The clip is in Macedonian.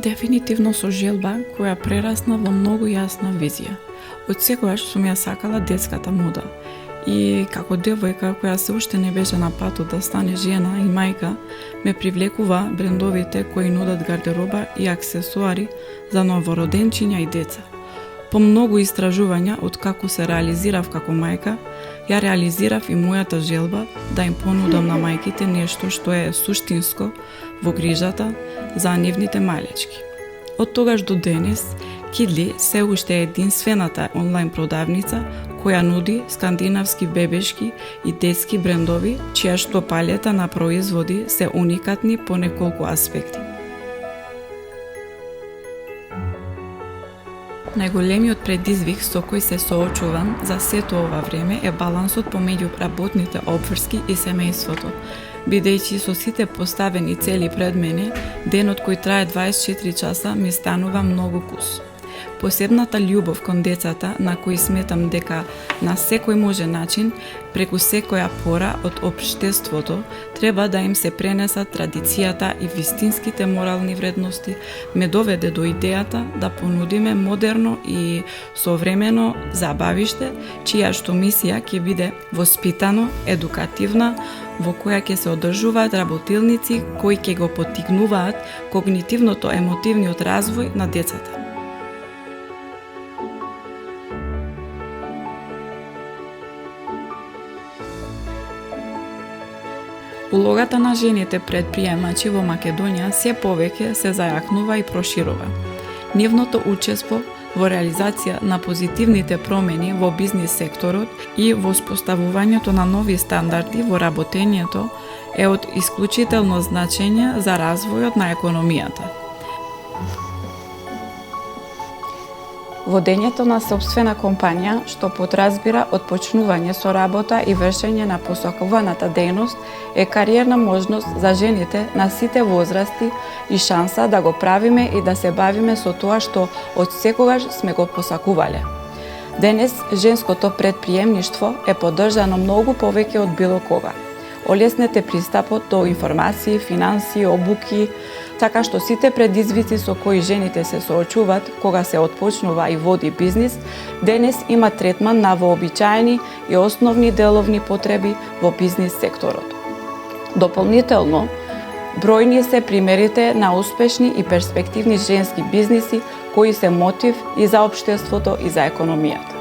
дефинитивно со желба која прерасна во многу јасна визија. Од секогаш сум ја сакала детската мода и како девојка која се уште не беше на патот да стане жена и мајка, ме привлекува брендовите кои нудат гардероба и аксесуари за новороденчиња и деца. По многу истражувања од како се реализирав како мајка, ја реализирав и мојата желба да им понудам на мајките нешто што е суштинско во грижата за нивните малечки. Од тогаш до денес, Kidli се уште е единствената онлайн продавница која нуди скандинавски бебешки и детски брендови, чија што палета на производи се уникатни по неколку аспекти. Најголемиот предизвик со кој се соочувам за сето ова време е балансот помеѓу работните обврски и семејството, бидејќи со сите поставени цели пред мене, денот кој трае 24 часа ми станува многу кус. Посебната љубов кон децата, на кои сметам дека на секој можен начин, преку секоја пора од општеството, треба да им се пренесат традицијата и вистинските морални вредности, ме доведе до идејата да понудиме модерно и современо забавиште, чија што мисија ќе биде воспитано, едукативна, во која ќе се одржуваат работилници кои ќе го поттикнуваат когнитивното-емотивниот развој на децата. Улогата на жените предприемачи во Македонија се повеќе се зајакнува и проширува. Нивното учество во реализација на позитивните промени во бизнис секторот и во воспоставувањето на нови стандарди во работењето е од исклучително значење за развојот на економијата. Водењето на сопствена компанија, што подразбира отпочнување со работа и вршење на посакуваната дејност, е кариерна можност за жените на сите возрасти и шанса да го правиме и да се бавиме со тоа што од секогаш сме го посакувале. Денес женското предприемништво е поддржано многу повеќе од било кога. Олеснете пристапот до информации, финансии, обуки, така што сите предизвици со кои жените се соочуваат кога се отпочнува и води бизнис, денес има третман на вообичаени и основни деловни потреби во бизнис секторот. Дополнително, бројни се примерите на успешни и перспективни женски бизниси кои се мотив и за општеството и за економијата.